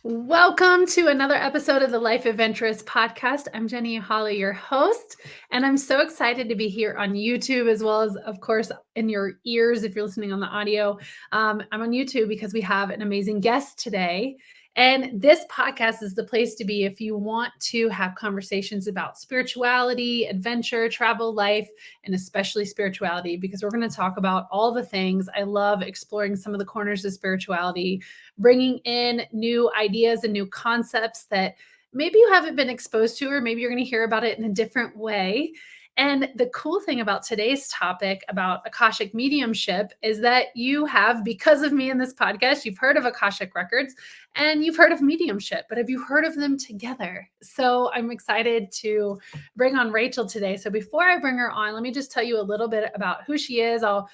Welcome to another episode of the Life Adventurist podcast. I'm Jenny Holly, your host, and I'm so excited to be here on YouTube as well as, of course, in your ears if you're listening on the audio. I'm on YouTube because we have an amazing guest today. And this podcast is the place to be if you want to have conversations about spirituality, adventure, travel, life, and especially spirituality, because we're going to talk about all the things. I love exploring some of the corners of spirituality, bringing in new ideas and new concepts that maybe you haven't been exposed to, or maybe you're going to hear about it in a different way. And the cool thing about today's topic about Akashic Mediumship is that you have, because of me in this podcast, you've heard of Akashic Records and you've heard of mediumship, but have you heard of them together? So I'm excited to bring on Rachel today. So before I bring her on, let me just tell you a little bit about who she is. I'll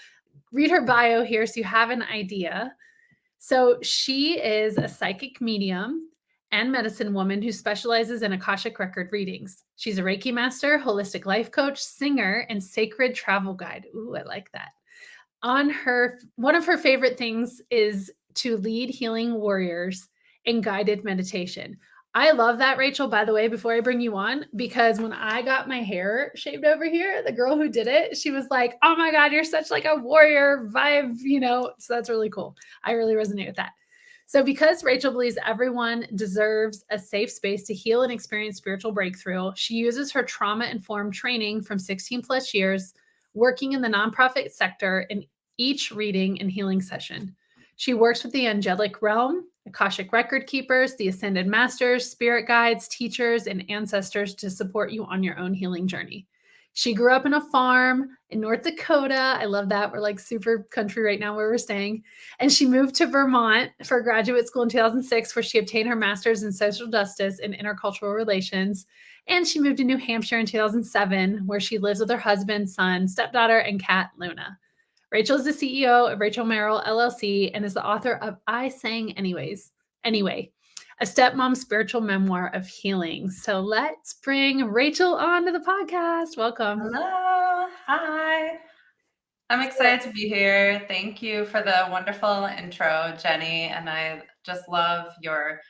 read her bio here so you have an idea. So she is a psychic medium and medicine woman who specializes in Akashic record readings. She's a Reiki Master, holistic life coach, singer, and sacred travel guide. Ooh, I like that. One of her favorite things is to lead healing warriors in guided meditation. I love that, Rachel, by the way, before I bring you on, because when I got my hair shaved over here, the girl who did it, she was like, "Oh my God, you're such like a warrior vibe," so that's really cool. I really resonate with that. So because Rachel believes everyone deserves a safe space to heal and experience spiritual breakthrough, she uses her trauma-informed training from 16 plus years working in the nonprofit sector in each reading and healing session. She works with the angelic realm, Akashic record keepers, the ascended masters, spirit guides, teachers, and ancestors to support you on your own healing journey. She grew up in a farm in North Dakota. I love that. We're like super country right now where we're staying. And she moved to Vermont for graduate school in 2006, where she obtained her master's in social justice and intercultural relations. And she moved to New Hampshire in 2007, where she lives with her husband, son, stepdaughter, and cat, Luna. Rachel is the CEO of Rachel Merrill LLC and is the author of I Sang Anyway, a stepmom spiritual memoir of healing. So let's bring Rachel on to the podcast. Welcome. Hello. Hi. I'm excited to be here. Thank you for the wonderful intro, Jenny. And I just love your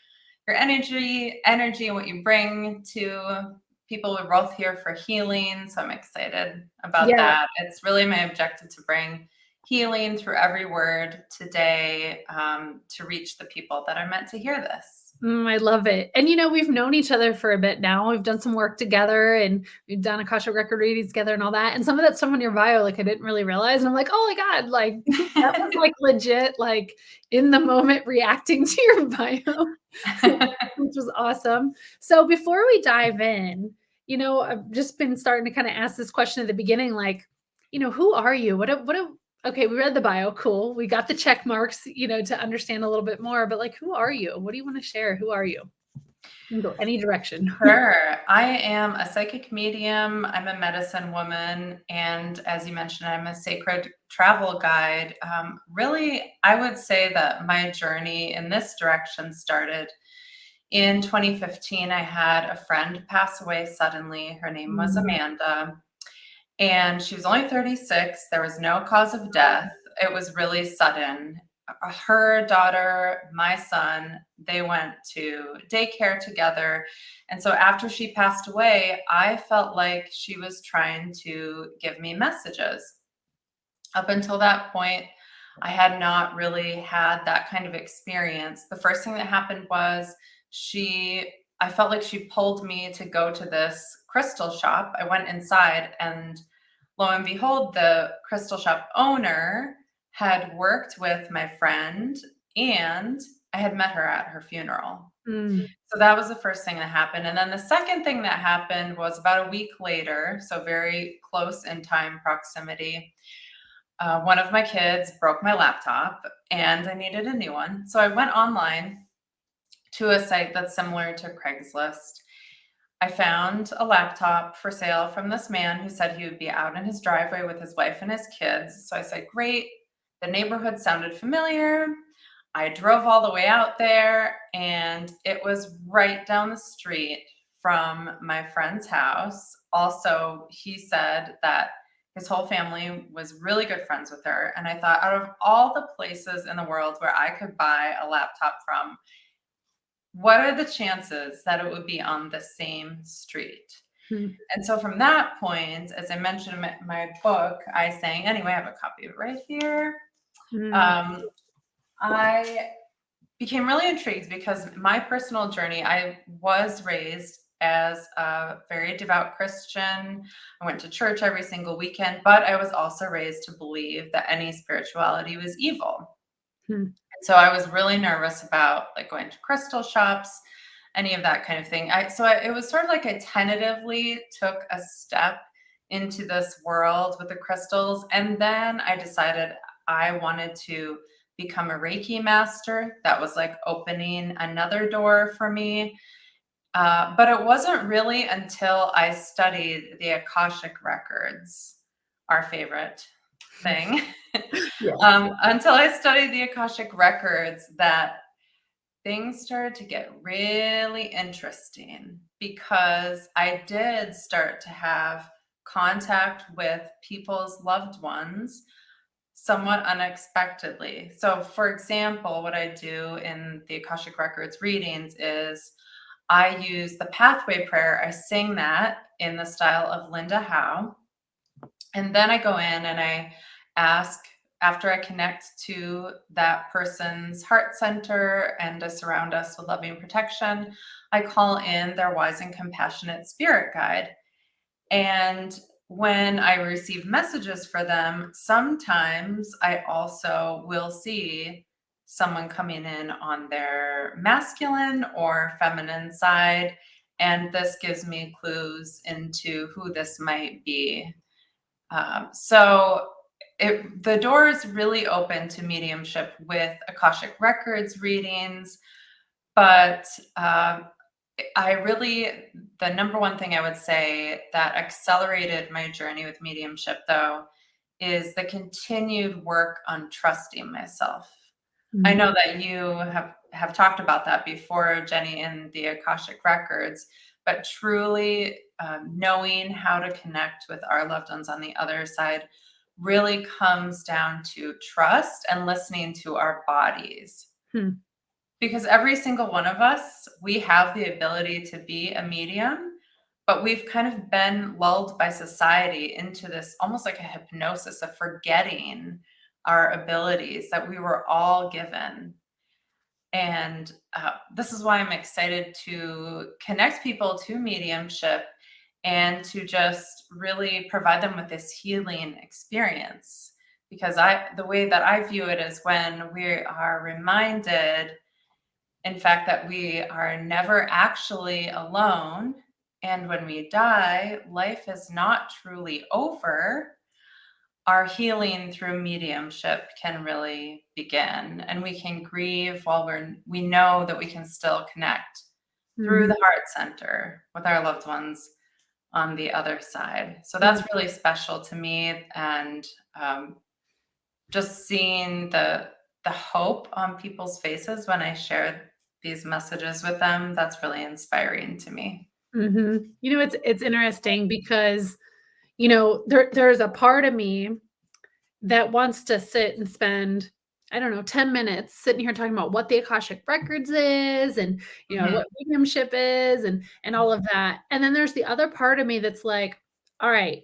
energy and what you bring to people. We're both here for healing. So I'm excited about that. It's really my objective to bring healing through every word today to reach the people that are meant to hear this. I love it. And, we've known each other for a bit now. We've done some work together and we've done Akashic record readings together and all that. And some of that stuff on your bio, like I didn't really realize. And I'm like, oh my God, like that was like legit, like in the moment reacting to your bio, which was awesome. So before we dive in, I've just been starting to kind of ask this question at the beginning, like, who are you? Okay, we read the bio. Cool. We got the check marks, to understand a little bit more. But like, who are you? What do you want to share? Who are you? You can go any direction. Sure. I am a psychic medium. I'm a medicine woman. And as you mentioned, I'm a sacred travel guide. Really, I would say that my journey in this direction started in 2015. I had a friend pass away suddenly. Her name was Amanda. And she was only 36. There was no cause of death. It was really sudden. Her daughter, my son, they went to daycare together. And so after she passed away, I felt like she was trying to give me messages. Up until that point, I had not really had that kind of experience. The first thing that happened was I felt like she pulled me to go to this crystal shop. I went inside and lo and behold, the crystal shop owner had worked with my friend and I had met her at her funeral. So that was the first thing that happened. And then the second thing that happened was about a week later, so very close in time proximity. One of my kids broke my laptop and I needed a new one. So I went online to a site that's similar to Craigslist. I found a laptop for sale from this man who said he would be out in his driveway with his wife and his kids. So I said, great. The neighborhood sounded familiar. I drove all the way out there and it was right down the street from my friend's house. Also, he said that his whole family was really good friends with her. And I thought, out of all the places in the world where I could buy a laptop from, what are the chances that it would be on the same street? Hmm. And so from that point, as I mentioned in my book, I sang, anyway, I have a copy of it right here. Mm. I became really intrigued because my personal journey, I was raised as a very devout Christian. I went to church every single weekend, but I was also raised to believe that any spirituality was evil. Hmm. So I was really nervous about like going to crystal shops, any of that kind of thing. It was sort of like I tentatively took a step into this world with the crystals, and then I decided I wanted to become a Reiki master. That was like opening another door for me. But it wasn't really until I studied the Akashic records, our favorite thing, Yes. until I studied the Akashic records that things started to get really interesting, because I did start to have contact with people's loved ones somewhat unexpectedly. So, for example, what I do in the Akashic Records readings is I use the pathway prayer. I sing that in the style of Linda Howe. And then I go in and I ask, after I connect to that person's heart center and to surround us with loving protection, I call in their wise and compassionate spirit guide. And when I receive messages for them, sometimes I also will see someone coming in on their masculine or feminine side. And this gives me clues into who this might be. The door is really open to mediumship with Akashic Records readings, but the number one thing I would say that accelerated my journey with mediumship, though, is the continued work on trusting myself. I Mhm. know that you have talked about that before, Jenny, in the Akashic Records, but truly knowing how to connect with our loved ones on the other side really comes down to trust and listening to our bodies. Hmm. Because every single one of us, we have the ability to be a medium, but we've kind of been lulled by society into this almost like a hypnosis of forgetting our abilities that we were all given. And this is why I'm excited to connect people to mediumship and to just really provide them with this healing experience. Because the way that I view it is when we are reminded, in fact, that we are never actually alone. And when we die, life is not truly over. Our healing through mediumship can really begin, and we can grieve while we know that we can still connect through Mhm. the heart center with our loved ones on the other side. So Mm. that's really special to me, and just seeing the hope on people's faces when I share these messages with them, that's really inspiring to me. Mhm. It's interesting because, there's a part of me that wants to sit and spend, I don't know, 10 minutes sitting here talking about what the Akashic Records is and, Mhm. what mediumship is and all of that. And then there's the other part of me that's like, all right,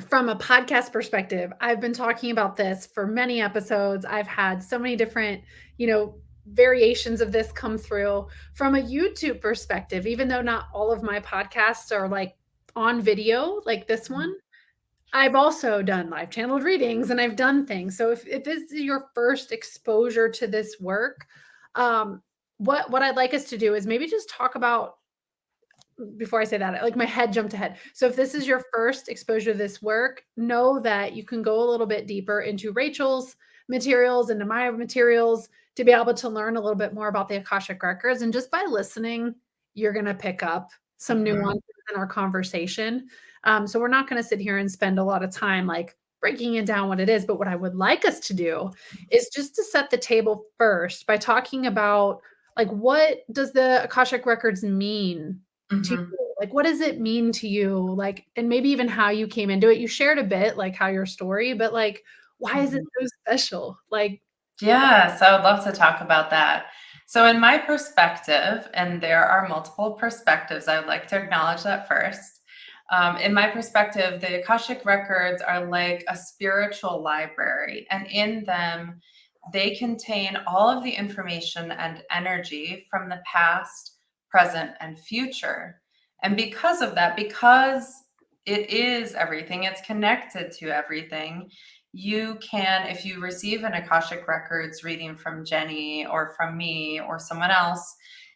from a podcast perspective, I've been talking about this for many episodes. I've had so many different, variations of this come through. From a YouTube perspective, even though not all of my podcasts are like on video like this one, I've also done live channeled readings and I've done things. So if this is your first exposure to this work, what I'd like us to do is maybe just talk about, before I say that, like my head jumped ahead. So if this is your first exposure to this work, know that you can go a little bit deeper into Rachel's materials, into my materials, to be able to learn a little bit more about the Akashic Records. And just by listening, you're going to pick up some Mhm. nuances in our conversation. So we're not going to sit here and spend a lot of time like breaking it down what it is. But what I would like us to do is just to set the table first by talking about, like, what does the Akashic Records mean to Mhm. you? Like, what does it mean to you? Like, and maybe even how you came into it. You shared a bit, like how your story, but like, why is it Mhm. so special? Like, Yes, I would love to talk about that. So in my perspective, and there are multiple perspectives, I would like to acknowledge that first. In my perspective, the Akashic records are like a spiritual library, and in them, they contain all of the information and energy from the past, present, and future. And because of that, because it is everything, it's connected to everything, you can, if you receive an Akashic Records reading from Jenny or from me or someone else,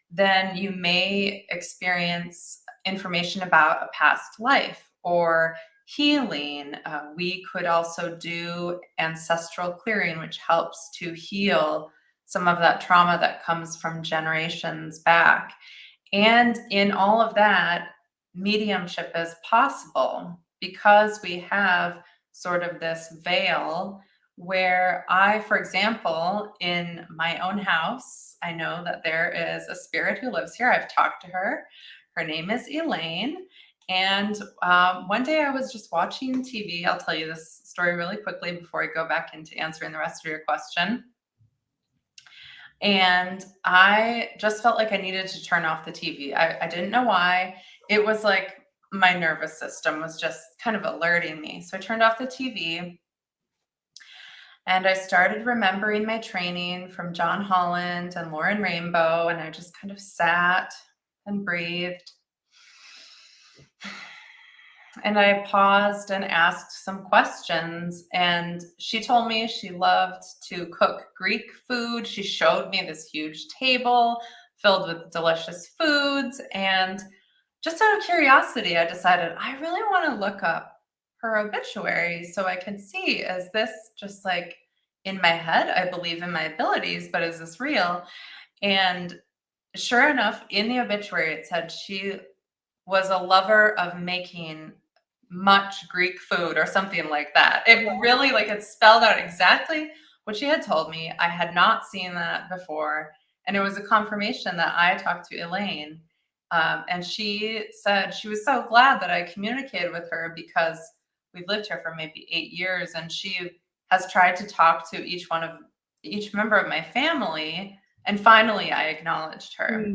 then you may experience information about a past life or healing. We could also do ancestral clearing, which helps to heal some of that trauma that comes from generations back. And in all of that, mediumship is possible because we have sort of this veil where I, for example, in my own house, I know that there is a spirit who lives here. I've talked to her. Her name is Elaine. And one day I was just watching TV. I'll tell you this story really quickly before I go back into answering the rest of your question. And I just felt like I needed to turn off the TV. I didn't know why. It was like my nervous system was just kind of alerting me. So I turned off the TV and I started remembering my training from John Holland and Lauren Rainbow. And I just kind of sat and breathed. And I paused and asked some questions. And she told me she loved to cook Greek food. She showed me this huge table filled with delicious foods. And just out of curiosity, I decided I really want to look up her obituary so I can see, is this just like in my head? I believe in my abilities, but is this real? And sure enough, in the obituary, it said she was a lover of making much Greek food or something like that. It really, like, it spelled out exactly what she had told me. I had not seen that before. And it was a confirmation that I talked to Elaine. And she said she was so glad that I communicated with her because we've lived here for maybe 8 years. And she has tried to talk to each member of my family. And finally, I acknowledged her.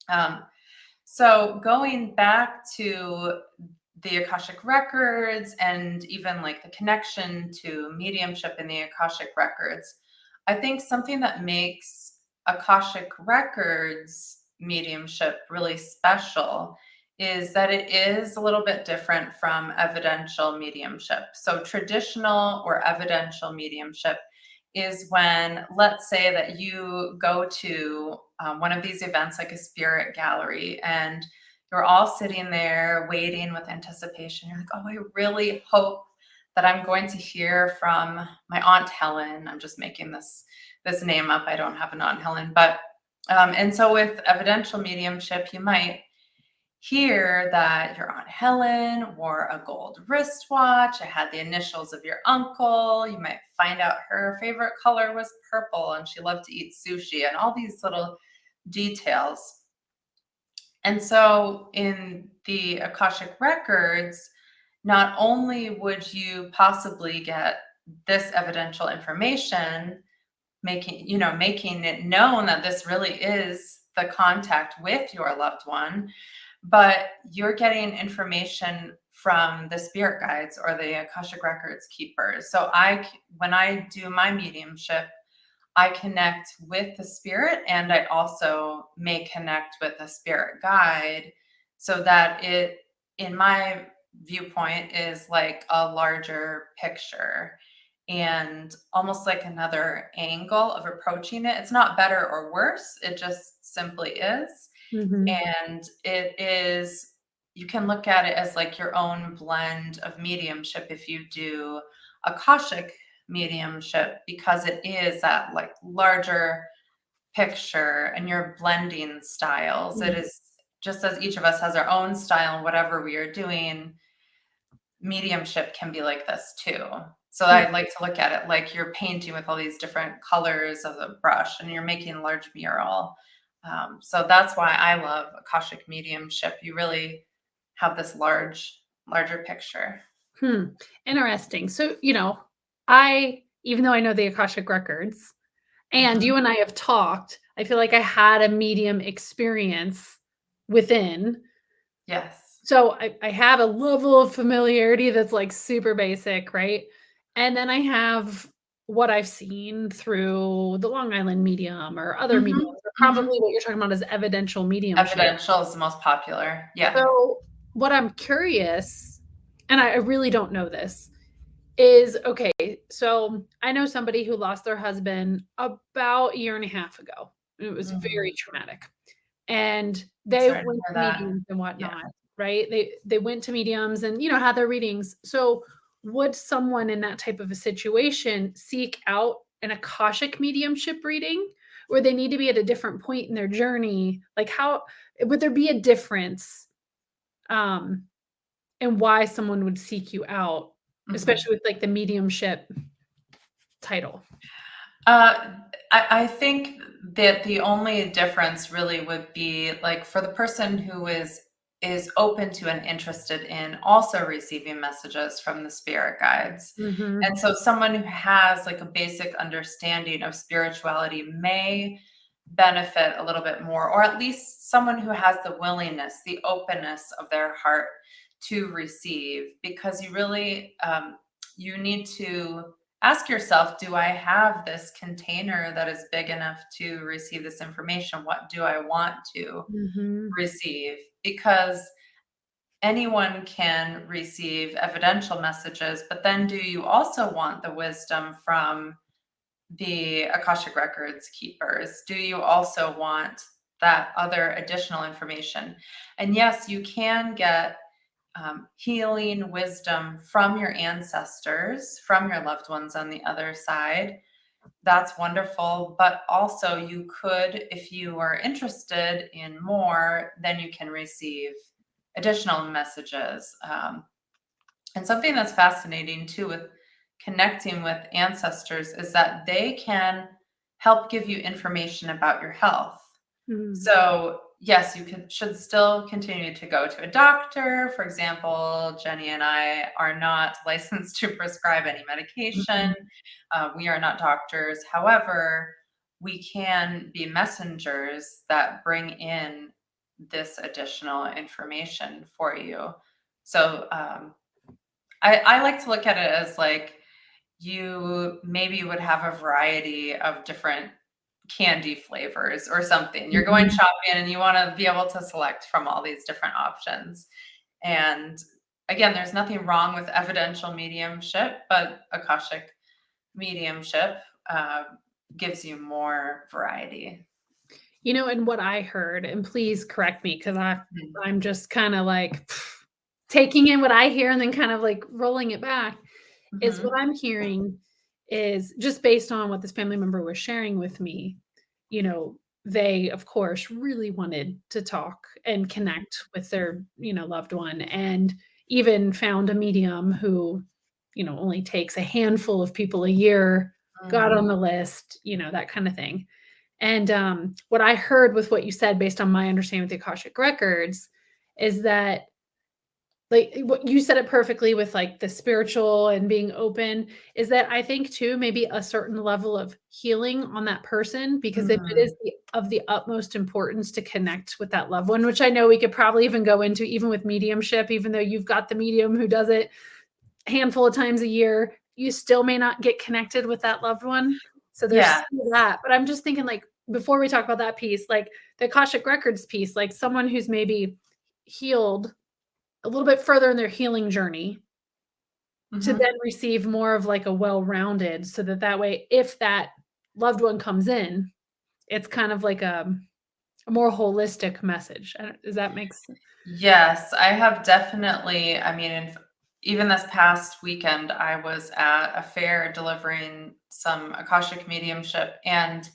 Um, so going back to the Akashic records and even like the connection to mediumship in the Akashic records, I think something that makes Akashic records mediumship really special is that it is a little bit different from evidential mediumship. So traditional or evidential mediumship is when, let's say that you go to one of these events like a spirit gallery and you're all sitting there waiting with anticipation. You're like, oh, I really hope that I'm going to hear from my Aunt Helen. I'm just making this name up. I don't have an Aunt Helen, but and so with evidential mediumship, you might hear that your Aunt Helen wore a gold wristwatch. It had the initials of your uncle. You might find out her favorite color was purple and she loved to eat sushi and all these little details. And so in the Akashic records, not only would you possibly get this evidential information, making it known that this really is the contact with your loved one, but you're getting information from the spirit guides or the Akashic records keepers. So when I do my mediumship, I connect with the spirit and I also may connect with a spirit guide so that it, in my viewpoint, is like a larger picture and almost like another angle of approaching it. It's not better or worse, it just simply is. And it is, you can look at it as like your own blend of mediumship if you do Akashic mediumship, because it is that like larger picture and you're blending styles. It is just as each of us has our own style and whatever we are doing, mediumship can be like this too. So I like to look at it like you're painting with all these different colors of the brush and you're making a large mural. So that's why I love Akashic mediumship. You really have this larger picture. Interesting. So, even though I know the Akashic records and Mhm. you and I have talked, I feel like I had a medium experience within. Yes. So I have a level of familiarity that's like super basic, right? And then I have what I've seen through the Long Island medium or other mediums, Mhm, or mhm. probably what you're talking about is evidential mediumship. Evidential is the most popular. Yeah. So what I'm curious, and I really don't know this, is okay, so I know somebody who lost their husband about a year and a half ago. It was very Mhm. traumatic. And I'm they sorry to went hear to that. mediums and Yeah. whatnot, right? They went to mediums and, had their readings. So would someone in that type of a situation seek out an Akashic mediumship reading, or they need to be at a different point in their journey? Like, how would there be a difference um in why someone would seek you out, Mhm. especially with like the mediumship title? Uh, I think that the only difference really would be like for the person who is open to and interested in also receiving messages from the spirit guides. Mhm. And so someone who has like a basic understanding of spirituality may benefit a little bit more, or at least someone who has the willingness, the openness of their heart to receive, because you really you need to ask yourself, do I have this container that is big enough to receive this information? What do I want to Mhm. receive? Because anyone can receive evidential messages, but then do you also want the wisdom from the Akashic Records keepers? Do you also want that other additional information? And yes, you can get healing wisdom from your ancestors, from your loved ones on the other side. That's wonderful. But also, you could, if you are interested in more, then you can receive additional messages. And something that's fascinating too with connecting with ancestors is that they can help give you information about your health. Mhm. So, yes, you should still continue to go to a doctor. For example, Jenny and I are not licensed to prescribe any medication. Mhm. We are not doctors. However, we can be messengers that bring in this additional information for you. So, I like to look at it as like you maybe would have a variety of different candy flavors or something. You're going Mhm. shopping and you wanna be able to select from all these different options. And again, there's nothing wrong with evidential mediumship, but Akashic mediumship, uh, gives you more variety. And what I heard, and please correct me because Mm. I'm just kind of like taking in what I hear and then kind of like rolling it back, is what Mhm. I'm hearing is just based on what this family member was sharing with me. You know, they of course really wanted to talk and connect with their, loved one, and even found a medium who, only takes a handful of people a year, got Mm. on the list, that kind of thing. And, what I heard with what you said based on my understanding with the Akashic records is that, like, what you said it perfectly with, like, the spiritual and being open, is that I think too, maybe a certain level of healing on that person, because if it is Mm. of the utmost importance to connect with that loved one, which I know we could probably even go into even with mediumship, even though you've got the medium who does it handful of times a year, you still may not get connected with that loved one. So there's Yeah. still that. But I'm just thinking, like, before we talk about that piece, like the Akashic Records piece, like someone who's maybe healed a little bit further in their healing journey to Mhm. then receive more of like a well-rounded, so that way, if that loved one comes in, it's kind of like a more holistic message. Does that make sense? Yes, I have definitely, I mean, even this past weekend, I was at a fair delivering some Akashic mediumship, and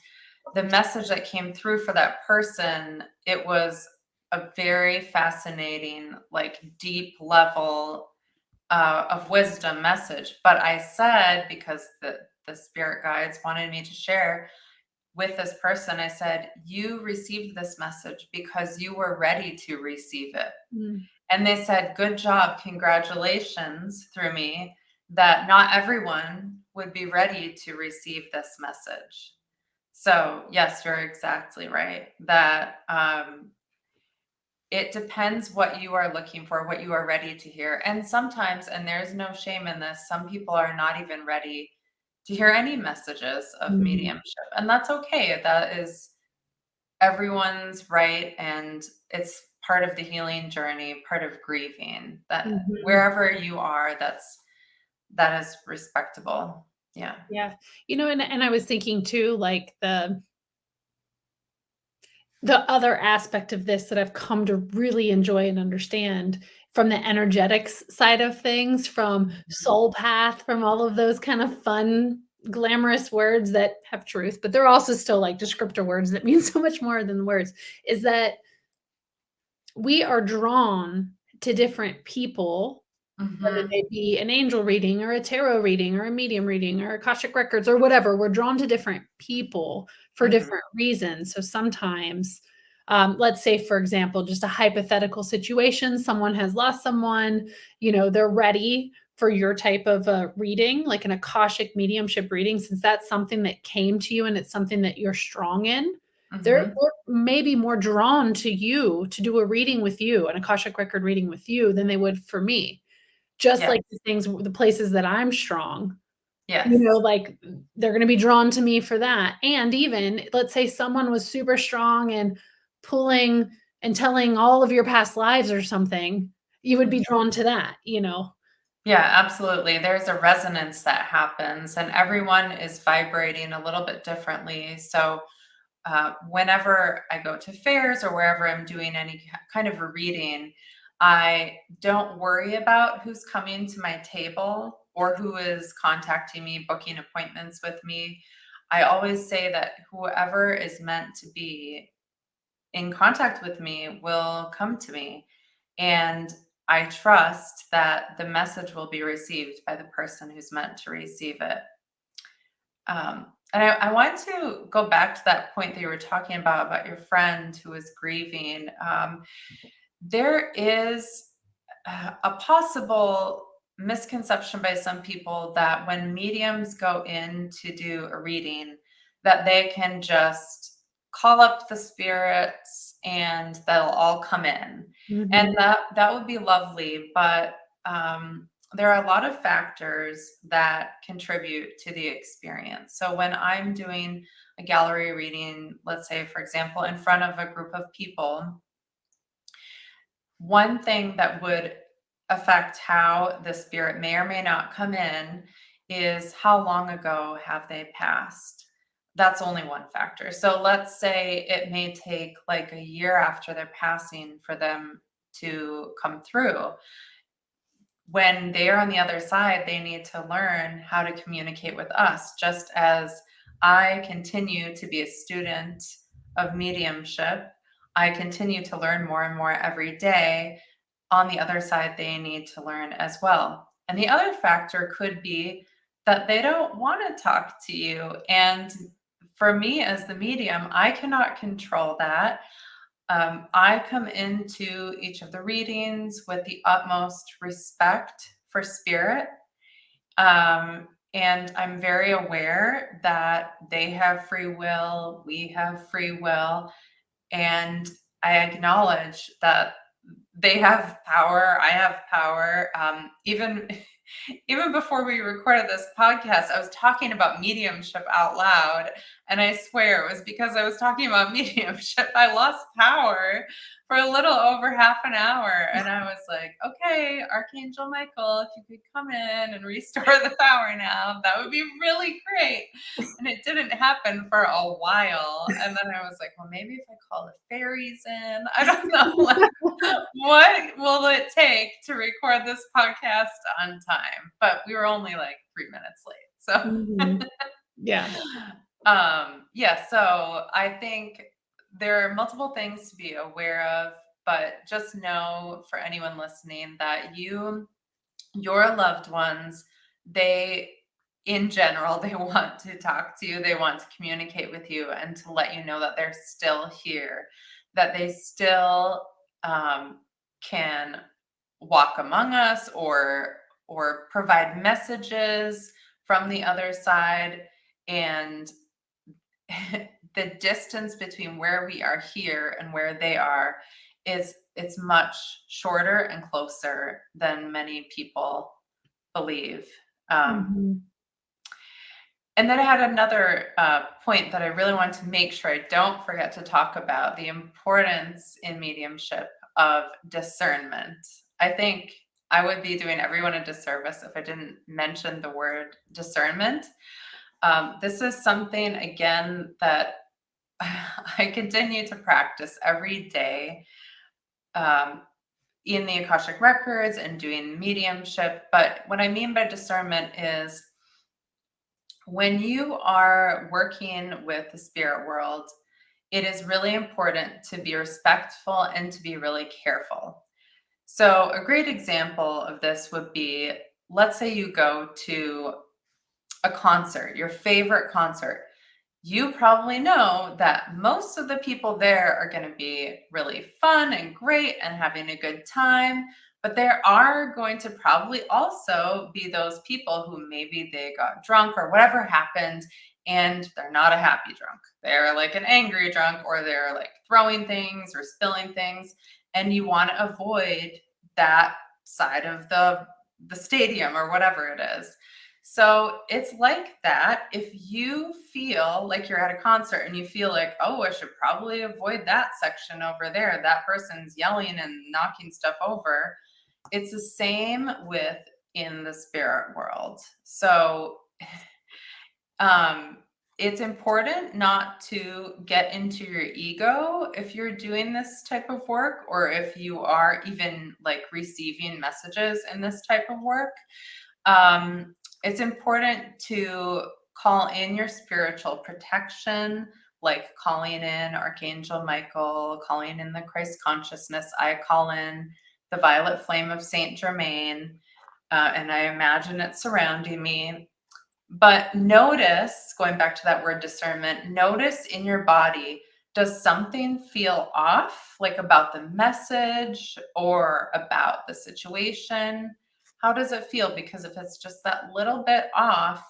the message that came through for that person, it was a very fascinating, like deep level of wisdom message. But I said, because the spirit guides wanted me to share with this person, I said, you received this message because you were ready to receive it. Mm, And they said, "Good job, congratulations," through me, that not everyone would be ready to receive this message. So yes, you're exactly right that it depends what you are looking for, what you are ready to hear. And sometimes, and there's no shame in this, some people are not even ready to hear any messages of Mhm. mediumship. And that's okay. That is everyone's right. And it's part of the healing journey, part of grieving. That Mhm. wherever you are, that is respectable. Yeah. Yeah. And I was thinking too, like the other aspect of this that I've come to really enjoy and understand from the energetics side of things, from Mhm. soul path, from all of those kind of fun, glamorous words that have truth, but they're also still like descriptor words that mean so much more than words, is that we are drawn to different people, whether Mhm. they be an angel reading or a tarot reading or a medium reading or Akashic records or whatever. We're drawn to different people for Mhm. different reasons. So sometimes, let's say, for example, just a hypothetical situation, someone has lost someone, they're ready for your type of reading, like an Akashic mediumship reading, since that's something that came to you and it's something that you're strong in. Mhm. They're maybe more drawn to you to do a reading with you, an Akashic record reading with you, than they would for me. Just like Yes. the places that I'm strong, Yes. like, they're gonna be drawn to me for that, and even, let's say someone was super strong and pulling and telling all of your past lives or something, you would be Mhm. drawn to that. Yeah, absolutely. There's a resonance that happens, and everyone is vibrating a little bit differently. So, whenever I go to fairs or wherever I'm doing any kind of a reading, I don't worry about who's coming to my table or who is contacting me, booking appointments with me. I always say that whoever is meant to be in contact with me will come to me. And I trust that the message will be received by the person who's meant to receive it. And I want to go back to that point that you were talking about your friend who is grieving. There is a possible misconception by some people that when mediums go in to do a reading, that they can just call up the spirits and they'll all come in. And Mhm, that would be lovely, but there are a lot of factors that contribute to the experience. So when I'm doing a gallery reading, let's say, for example, in front of a group of people, one thing that would affect how the spirit may or may not come in is how long ago have they passed? That's only one factor. So let's say it may take like a year after their passing for them to come through. When they're on the other side, they need to learn how to communicate with us, just as I continue to be a student of mediumship. I continue to learn more and more every day. On the other side, they need to learn as well. And the other factor could be that they don't want to talk to you. And for me as the medium, I cannot control that. I come into each of the readings with the utmost respect for spirit. And I'm very aware that they have free will, we have free will, and I acknowledge that they have power, I have power. Even even before we recorded this podcast, I was talking about mediumship out loud, and I swear it was because I was talking about mediumship. I lost power for a little over half an hour, and I was like, "Okay, Archangel Michael, if you could come in and restore the power now, that would be really great." And it didn't happen for a while, and then I was like, "Well, maybe if I call the fairies in, I don't know." What will it take to record this podcast on time? But we were only like 3 minutes late. So, mhm. Yeah. yeah, so I think there are multiple things to be aware of, but just know for anyone listening that your loved ones, they in general, they want to talk to you, they want to communicate with you and to let you know that they're still here, that they still can walk among us or provide messages from the other side. And the distance between where we are here and where they are it's much shorter and closer than many people believe. Mhm. And then I had another point that I really want to make sure I don't forget to talk about, the importance in mediumship of discernment. I think I would be doing everyone a disservice if I didn't mention the word discernment. This is something, again, that I continue to practice every day um, in the Akashic records and doing mediumship. But what I mean by discernment is when you are working with the spirit world, it is really important to be respectful and to be really careful. So, a great example of this would be, let's say you go to a concert, your favorite concert. You probably know that most of the people there are going to be really fun and great and having a good time. But there are going to probably also be those people who maybe they got drunk or whatever happened and they're not a happy drunk. They're like an angry drunk, or they're like throwing things or spilling things. And you want to avoid that side of the stadium or whatever it is. So it's like that. If you feel like you're at a concert and you feel like, oh, I should probably avoid that section over there, that person's yelling and knocking stuff over. It's the same with in the spirit world. So it's important not to get into your ego if you're doing this type of work, or if you are even like receiving messages in this type of work. It's important to call in your spiritual protection, like calling in Archangel Michael, calling in the Christ consciousness. I call in the violet flame of Saint Germain, and I imagine it surrounding me. But notice, going back to that word discernment, notice in your body, does something feel off, like about the message or about the situation? How does it feel? Because if it's just that little bit off,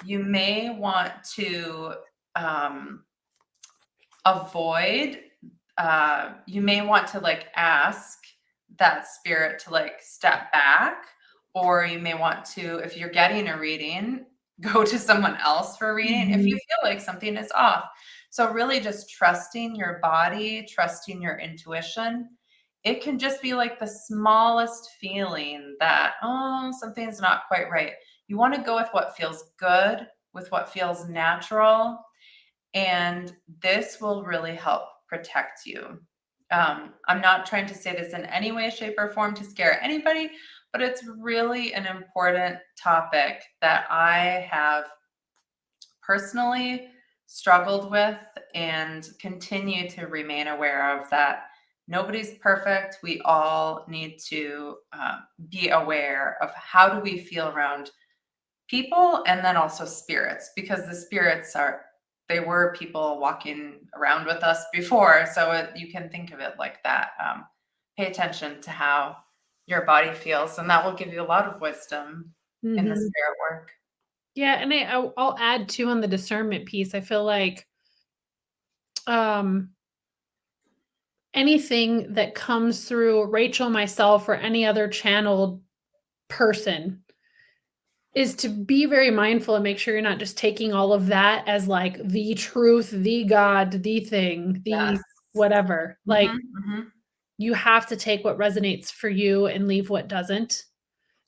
you may want to avoid, you may want to like ask that spirit to like step back, or you may want to, if you're getting a reading, go to someone else for a reading if you Mhm. feel like something is off. So really just trusting your body, trusting your intuition. It can just be like the smallest feeling that, oh, something's not quite right. You want to go with what feels good, with what feels natural, and this will really help protect you. I'm not trying to say this in any way, shape, or form to scare anybody, but it's really an important topic that I have personally struggled with and continue to remain aware of, that nobody's perfect. We all need to be aware of how do we feel around people, and then also spirits, because the spirits are, they were people walking around with us before. So you can think of it like that. Pay attention to how your body feels, and that will give you a lot of wisdom in the Mhm. spirit work. Yeah, and I'll add too on the discernment piece. I feel like um anything that comes through Rachel, myself, or any other channeled person is to be very mindful and make sure you're not just taking all of that as like the truth, the God, the thing, Yes. the whatever. Like Hmm. Hmm. you have to take what resonates for you and leave what doesn't.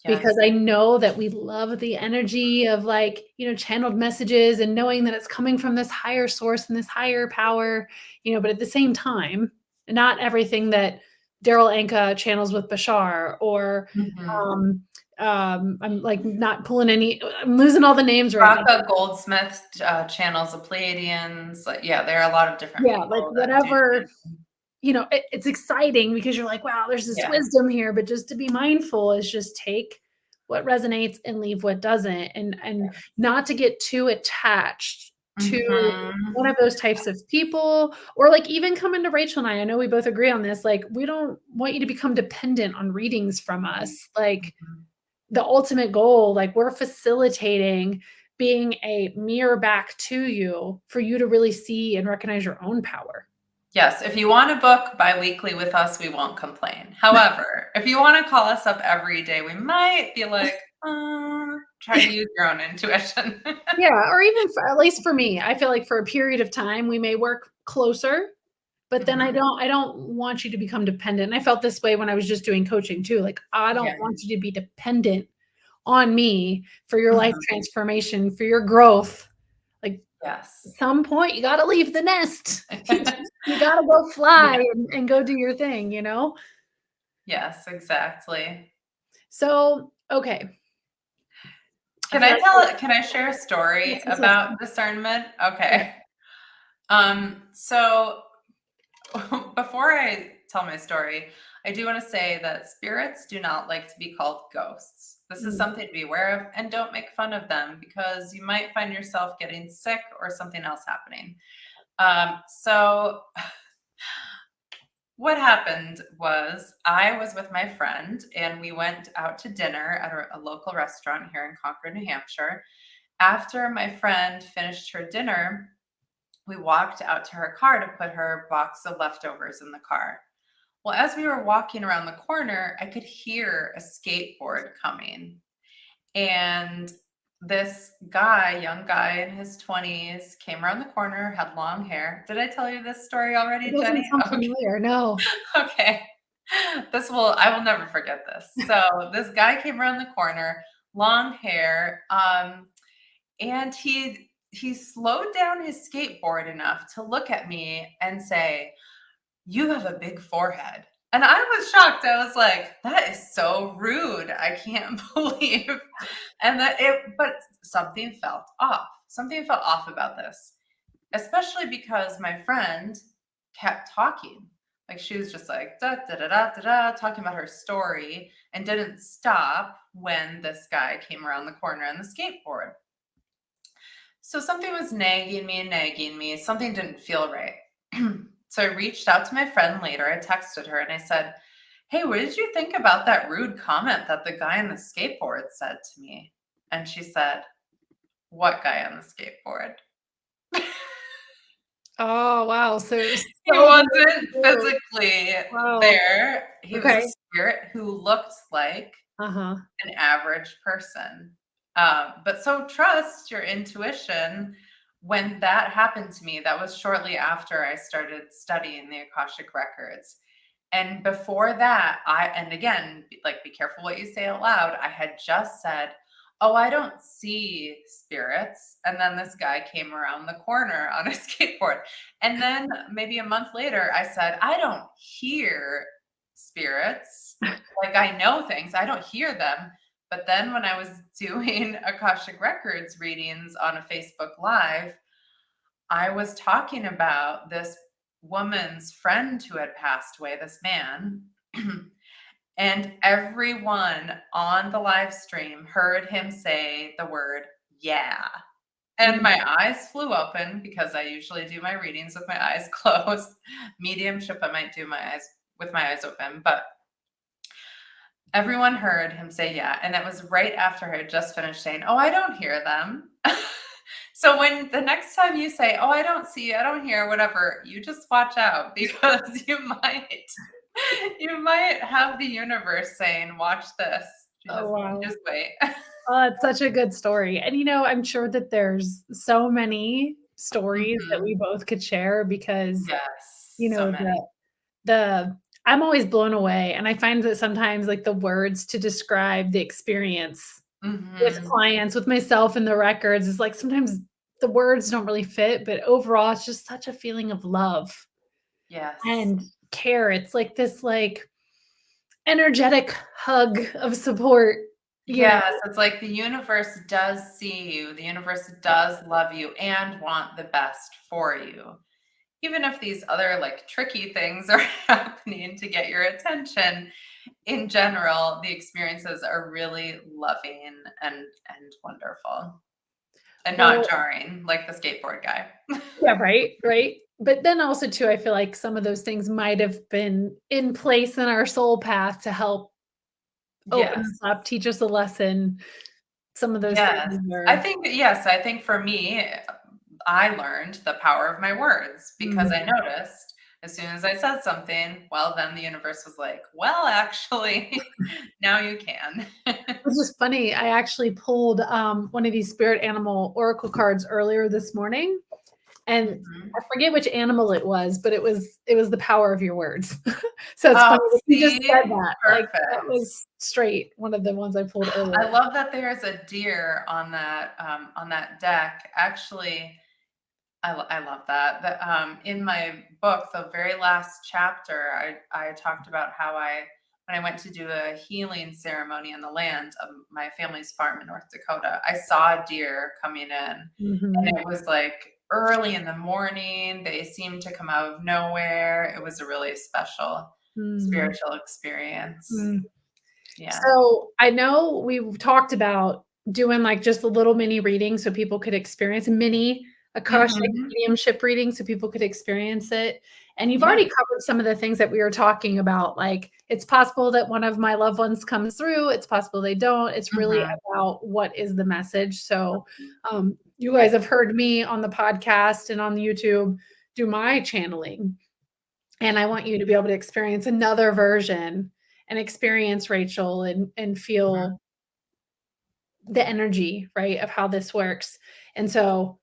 Because Yes. I know that we love the energy of like, channeled messages and knowing that it's coming from this higher source and this higher power, but at the same time, not everything that Daryl Anka channels with Bashar or Hmm. I'm like not pulling I'm losing all the names right now. Raka Goldsmith channels the Pleiadians. Like, yeah, there are a lot of different Yeah, like people that do. whatever, it's exciting because you're like, wow, there's this Yeah. wisdom here, but just to be mindful is just take what resonates and leave what doesn't, and not to get too attached to one Hmm. of those types of people, or like even coming to Rachel and I know we both agree on this, like we don't want you to become dependent on readings from us. Like the ultimate goal, like we're facilitating being a mirror back to you for you to really see and recognize your own power. Yes, if you want to book bi-weekly with us, we won't complain. However, if you want to call us up every day, we might be like, try to use your own intuition. Yeah, or even at least for me, I feel like for a period of time, we may work closer, but then Mhm. I don't want you to become dependent. And I felt this way when I was just doing coaching too. Like, I Yeah. don't want you to be dependent on me for your life Mhm. transformation, for your growth. Like, at Yes. some point, you got to leave the nest. You got to go Yeah. fly and go do your thing, you know? Yes, exactly. So, okay. I Can feel I like tell can I share a story yes. about discernment? Yeah. Okay. So before I tell my story, I do want to say that spirits do not like to be called ghosts. This is Mm. something to be aware of, and don't make fun of them because you might find yourself getting sick or something else happening. So what happened was I was with my friend and we went out to dinner at a local restaurant here in Concord, New Hampshire. After my friend finished her dinner, we walked out to her car to put her box of leftovers in the car. Well, as we were walking around the corner, I could hear a skateboard coming. And this guy, young guy in his 20s, came around the corner, had long hair. Did I tell you this story It already, doesn't Jenny? sound Okay. familiar. No. Okay. I will never forget this. So this guy came around the corner, long hair, and he slowed down his skateboard enough to look at me and say, "You have a big forehead." And I was shocked. I was like, "That is so rude. I can't believe." But something felt off. Something felt off about this, especially because my friend kept talking. Like she was just like da da da da da da, talking about her story and didn't stop when this guy came around the corner on the skateboard. So something was nagging me and nagging me. Something didn't feel right. So I reached out to my friend later. I texted her and I said, "Hey, what did you think about that rude comment that the guy on the skateboard said to me?" And she said, "What guy on the skateboard?" Oh, wow. So it was He so wasn't true. physically Wow. there. He was a Okay. spirit who looked like Uh-huh. an average person. But so trust your intuition. When that happened to me, that was shortly after I started studying the Akashic records. And before that, and again, like be careful what you say out loud. I had just said, "Oh, I don't see spirits." And then this guy came around the corner on a skateboard. And then maybe a month later, I said, "I don't hear spirits. Like I know things, I don't hear them." But then when I was doing Akashic Records readings on a Facebook Live, I was talking about this woman's friend who had passed away, this man. And everyone on the live stream heard him say the word, "yeah." And Mm. my eyes flew open because I usually do my readings with my eyes closed. Mediumship, I might do my eyes with my eyes open, but everyone heard him say yeah, and that was right after I had just finished saying, "Oh, I don't hear them." So when the next time you say, "Oh, I don't see, I don't hear," whatever, you just watch out because you might have the universe saying, "Watch this." Oh, You wow. just wait. Oh, it's such a good story. And, I'm sure that there's so many stories that Mhm. we both could share because, Yes, you so know, many. the I'm always blown away, and I find that sometimes, like, the words to describe the experience with Mhm. clients, with myself and the records is, like, sometimes the words don't really fit, but overall, it's just such a feeling of love Yes. and care. It's like this, like, energetic hug of support, you know? Yes, it's like the universe does see you, the universe does love you and want the best for you. Even if these other, like, tricky things are happening to get your attention, in general, the experiences are really loving and wonderful and not Well, jarring like the skateboard guy. yeah, right, right. But then also too, I feel like some of those things might have been in place in our soul path to help open Yes. us up, teach us a lesson, some of those Yes. things are I think for me, I learned the power of my words because mm. I noticed as soon as I said something, well, then the universe was like, well, actually, now you can. Which is funny. I actually pulled one of these spirit animal oracle cards earlier this morning, and Mhm. I forget which animal it was, but it was the power of your words. So it's Oh, funny that you just see? said that. Like that Perfect. was straight one of the ones I pulled earlier. I love that there's a deer on that deck. Actually, I love that. In my book, the very last chapter, I talked about how when I went to do a healing ceremony on the land of my family's farm in North Dakota, I saw a deer coming in, Mhm. and it was like early in the morning. They seemed to come out of nowhere. It was a really special Mm. spiritual experience. Mm. Yeah. So I know we've talked about doing like just a little mini reading so people could experience mini Akashic Mhm. mediumship reading so people could experience it. And you've Yeah. already covered some of the things that we were talking about. Like it's possible that one of my loved ones comes through, it's possible they don't. It's really Mhm. about what is the message. So you guys have heard me on the podcast and on YouTube do my channeling. And I want you to be able to experience another version and experience Rachel and Mhm. feel the energy, right, of how this works. And so,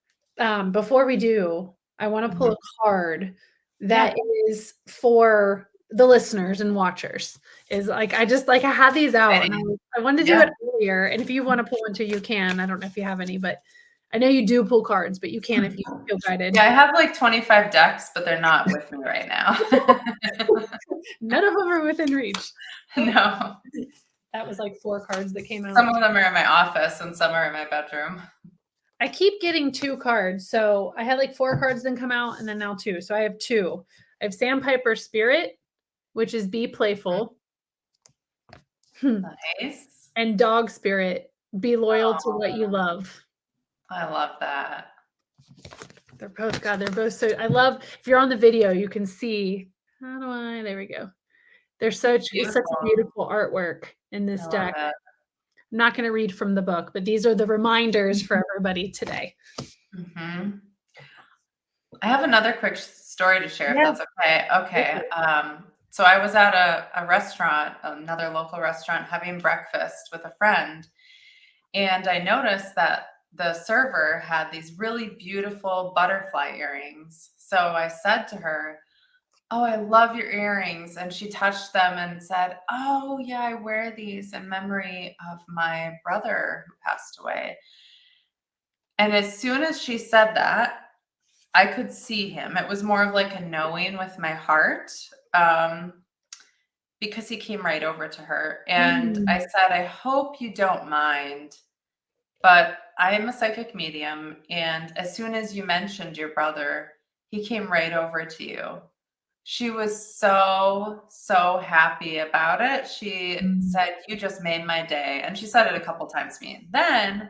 before we do, I want to pull Mhm. a card Yeah. that is for the listeners and watchers. Is like I just like I had these out and Exciting. I wanted to do Yeah. it earlier. And if you want to pull one too, you can. I don't know if you have any, but I know you do pull cards, but you can if you feel guided. Yeah, I have like 25 decks, but they're not with me right now. None of them are within reach. No. That was like 4 cards that came Some out. of them are in my office and some are in my bedroom. I keep getting 2 cards. So I had like 4 cards then come out and then now 2. So I have 2. I have Sandpiper Spirit, which is be playful. Nice. And Dog Spirit, be loyal to what you Oh, love. I love that. They're both so I love if you're on the video, you can see there we go. It's such a Beautiful. beautiful artwork in I this love deck. it. I'm not going to read from the book, but these are the reminders for everybody today. Mhm. I have another quick story to share if Yeah. that's okay. Okay. So I was at a restaurant, another local restaurant, having breakfast with a friend, and I noticed that the server had these really beautiful butterfly earrings. So I said to her, "Oh, I love your earrings." And she touched them and said, "Oh, yeah, I wear these in memory of my brother who passed away." And as soon as she said that, I could see him. It was more of like a knowing with my heart. Um, because he came right over to her. And I Mm. said, "I hope you don't mind, but I am a psychic medium. And as soon as you mentioned your brother, he came right over to you." She was so, so happy about it. She Mm. said, "You just made my day." And she said it a couple times to me. Then,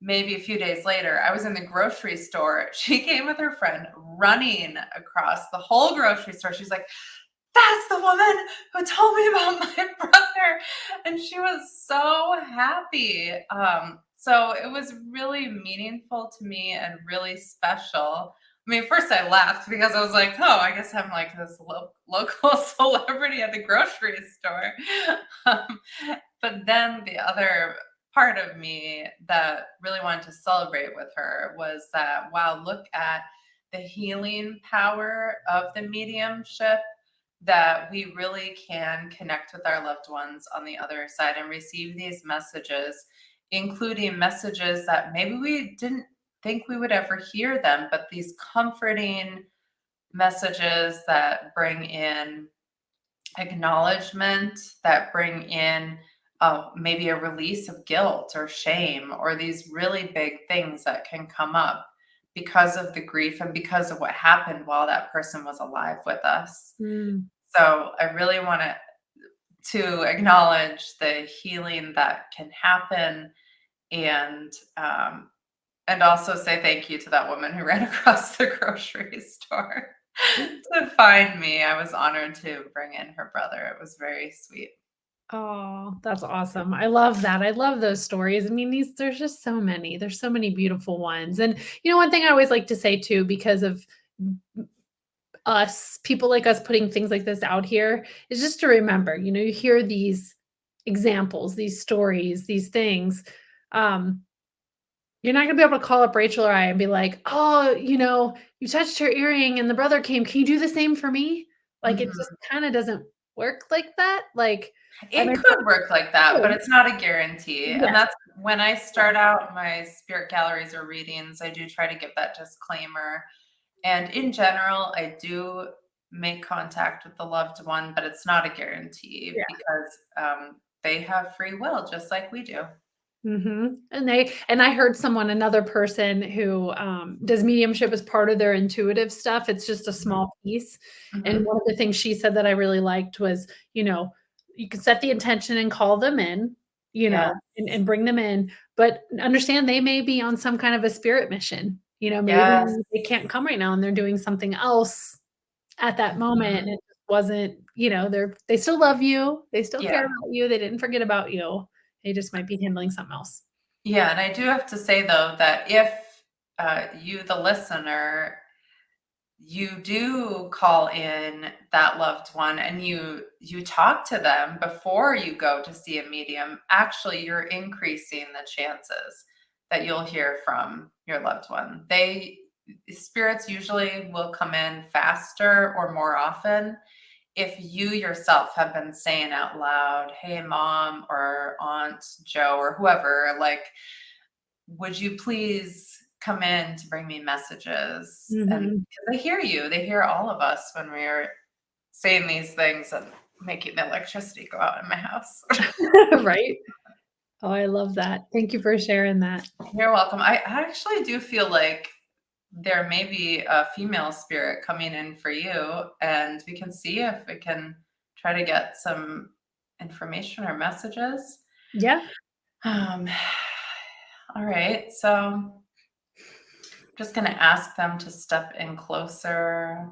maybe a few days later, I was in the grocery store. She came with her friend running across the whole grocery store. She's like, "That's the woman who told me about my brother." And she was so happy. So it was really meaningful to me and really special. I mean, first I laughed because I was like, "Oh, I guess I'm like this local celebrity at the grocery store." Um, but then the other part of me that really wanted to celebrate with her was that, wow, look at the healing power of the mediumship, that we really can connect with our loved ones on the other side and receive these messages, including messages that maybe we didn't think we would ever hear them, but these comforting messages that bring in acknowledgement, that bring in maybe a release of guilt or shame, or these really big things that can come up because of the grief and because of what happened while that person was alive with us. Mm. So I really want to acknowledge the healing that can happen, and and also say thank you to that woman who ran across the grocery store to find me. I was honored to bring in her brother. It was very sweet. Oh, that's awesome. I love that. I love those stories. I mean, there's just so many. There's so many beautiful ones. And one thing I always like to say too, because of us, people like us putting things like this out here, is just to remember, you hear these examples, these stories, these things. Um, you're not gonna be able to call up Rachel or I and be like, "Oh, you touched her earring and the brother came. Can you do the same for me?" Like, it just Mhm. kinda doesn't work like that. Like, I It mean, could work like that, but could. it's not a guarantee, and Yes. that's when I Yeah. start out my spirit galleries or readings, I do try to give that disclaimer, and in general, I do make contact with the loved one, but it's not a guarantee Yeah. because, they have free will just like we do. Mhm. And I heard another person who, does mediumship as part of their intuitive stuff. It's just a Mhm. small piece. And Mhm. one of the things she said that I really liked was, you can set the intention and call them in, Yes. and bring them in, but understand they may be on some kind of a spirit mission. Yes. Maybe they can't come right now and they're doing something else at that moment, and Mhm. it just wasn't, they still love you, they still Yeah. care about you, they didn't forget about you. They just might be handling something else. Yeah, and I do have to say, though, that if, you, the listener, you do call in that loved one and you talk to them before you go to see a medium, actually you're increasing the chances that you'll hear from your loved one. They spirits usually will come in faster or more often if you yourself have been saying out loud, "Hey mom or aunt Joe or whoever, like would you please come in to bring me messages?" And Mhm. 'cause they hear you, they hear all of us when we're saying these things and making the electricity go out in my house. Right? Oh, I love that. Thank you for sharing that. You're welcome. I actually do feel like there may be a female spirit coming in for you, and we can see if we can try to get some information or messages. Yeah. Um, all right, so just gonna ask them to step in closer.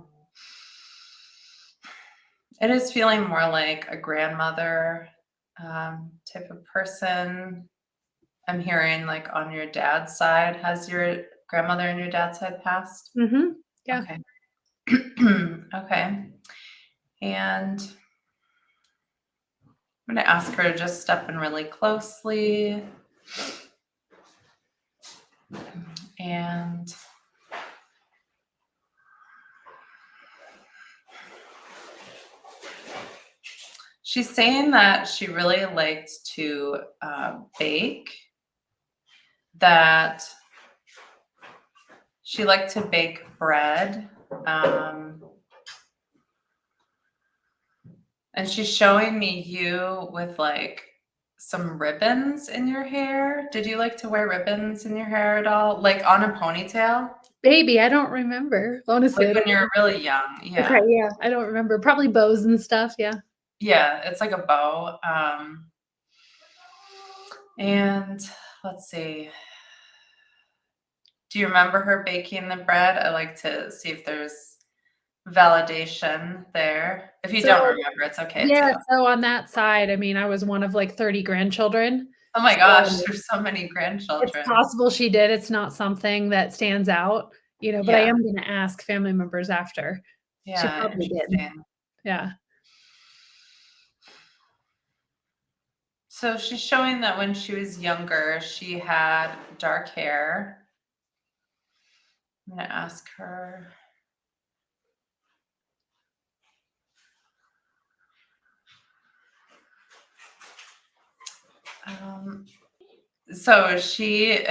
It is feeling more like a grandmother, type of person. I'm hearing, like, on your dad's side. Has your grandmother and your dad's side passed? Mhm. Yeah. Okay. Okay. And I'm gonna ask her to just step in really closely, and she's saying that she really liked to, bake, that she liked to bake bread, um and she's showing me you with, like, some ribbons in your hair. Did you like to wear ribbons in your hair at all? Like, on a ponytail? Maybe, I don't remember. Honestly, Like, I when don't you're remember. really young, Okay, yeah. yeah, I don't remember. Probably bows and stuff, yeah. Yeah, it's like a bow, and let's see. Do you remember her baking the bread? I like to see if there's validation there. If you So don't remember, it's okay yeah, too. so on that side, I mean, I was one of, like, 30 grandchildren, Oh my gosh, so there's so many it's grandchildren. possible she did. It's not something that stands out, but I Yeah, am gonna ask family members after. She yeah, probably did. interesting. Yeah. So she's showing that when she was younger, she had dark hair. I'm gonna ask her. Um, so she's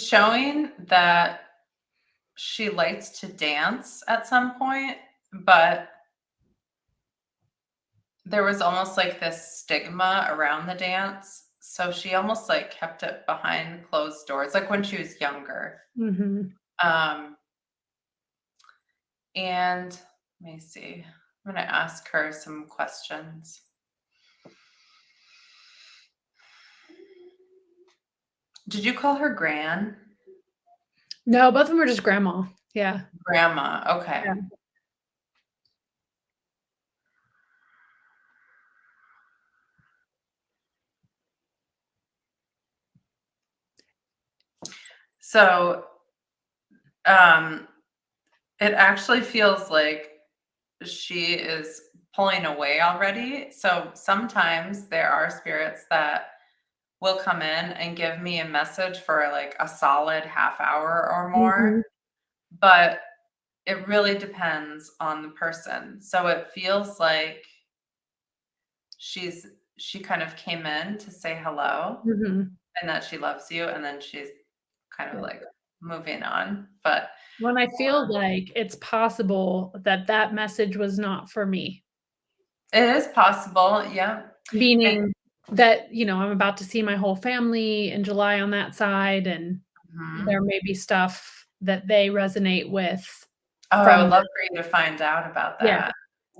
showing that she liked to dance at some point, but there was almost like this stigma around the dance. So she almost like kept it behind closed doors, like when she was younger. Mhm. Um, and let me see. I'm gonna ask her some questions. Did you call her No, both of them were just grandma. Yeah, grandma? Okay. yeah. So, it actually feels like she is pulling away already. So sometimes there are spirits that will come in and give me a message for like a solid half hour or more, Mhm. but it really depends on the person. So it feels like she kind of came in to say hello Mhm. and that she loves you, and then she's kind of Yeah. like moving on. But When I feel like it's possible that that message was not for me, it is possible, yeah. And meaning that, I'm about to see my whole family in July on that side, and there mhm. may be stuff that they resonate with Oh, I from would love that. for you to find out about Yeah, that.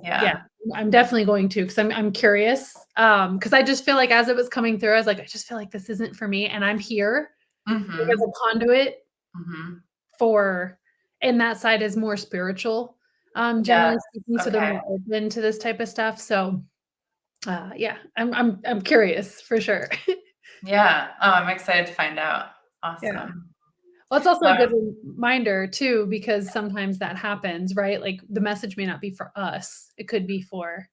yeah. Yeah. I'm definitely going to, 'cause I'm curious, 'cause I just feel like as it was coming through, I was like, "I just feel like this isn't for me," and I'm here like as Mhm. a conduit Mhm. for and that side is more spiritual, Yes. generally speaking, so they're Okay. more open to this type of stuff, so, yeah, I'm curious for sure. Yeah. Oh, I'm excited to find out. Yeah. Awesome. Well, it's also a good Well, reminder too, because sometimes that happens, right? Like, the message may not be for us, it could be for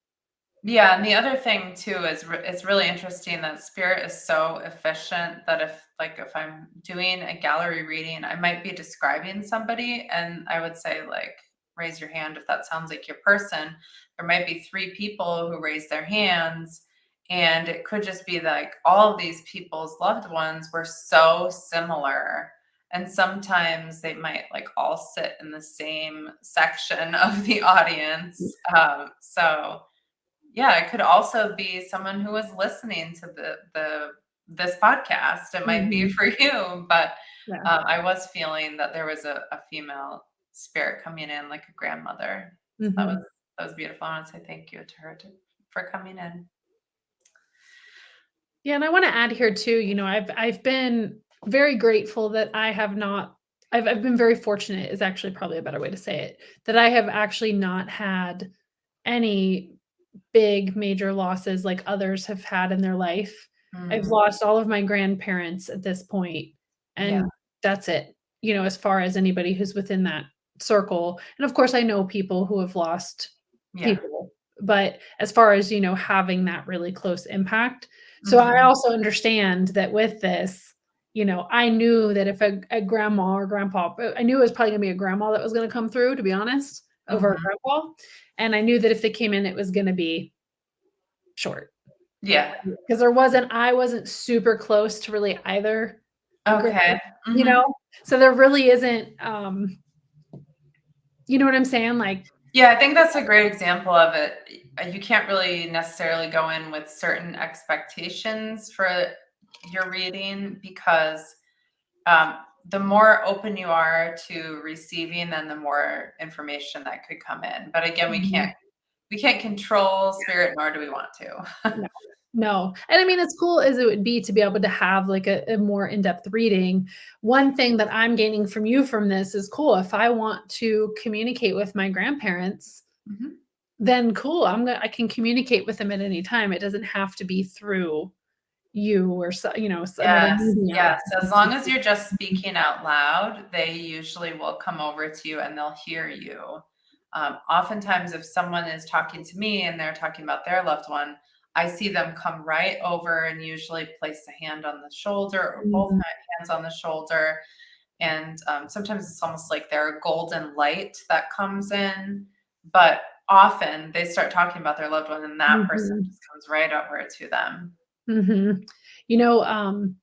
yeah, and the other thing too is it's really interesting that spirit is so efficient that if I'm doing a gallery reading, I might be describing somebody and I would say like raise your hand if that sounds like your person. There might be three people who raise their hands, and it could just be like all of these people's loved ones were so similar. And sometimes they might like all sit in the same section of the audience. So yeah, it could also be someone who is listening to the this podcast. It might be Mhm. for you, but Yeah. I was feeling that there was a female spirit coming in, like a grandmother. So Mhm. that was beautiful. I want to say thank you to her for coming in. Yeah, and I wanna add here too, I've been very grateful that I have not I've been very fortunate is actually probably a better way to say it, that I have actually not had any big major losses like others have had in their life. I've Mm, lost all of my grandparents at this point, yeah, and that's it, as far as anybody who's within that circle, and of course, I know people who have lost yeah. people, but as far as, having that really close impact, so I Hmm. also understand that with this, I knew that if a grandma or grandpa I knew it was probably gonna be a grandma that was gonna come through, to be honest, over a Hmm. grandpa, and I knew that if they came in, it was gonna be short, Yeah. because I wasn't super close to really either grand Okay. you Hmm. know? So there really isn't, you know what I'm saying? Like Yeah, I think that's a great example of it. You can't really necessarily go in with certain expectations for your reading because um, the more open you are to receiving, then the more information that could come in. But again, Mhm. we can't control spirit, nor do we want to. No, no, and I mean, as cool as it would be to be able to have, like, a more in-depth reading, one thing that I'm gaining from you from this is cool, if I want to communicate with my grandparents, Mhm. then cool, I can communicate with them at any time, it doesn't have to be through you or another Yes, medium. yes. As long as you're just speaking out loud, they usually will come over to you and they'll hear you. Oftentimes, if someone is talking to me and they're talking about their loved one, I see them come right over and usually place a hand on the shoulder or both Mhm, hands on the shoulder. And sometimes it's almost like they're a golden light that comes in. But often they start talking about their loved one and that person mhm, just comes right over to them. mhm. You know,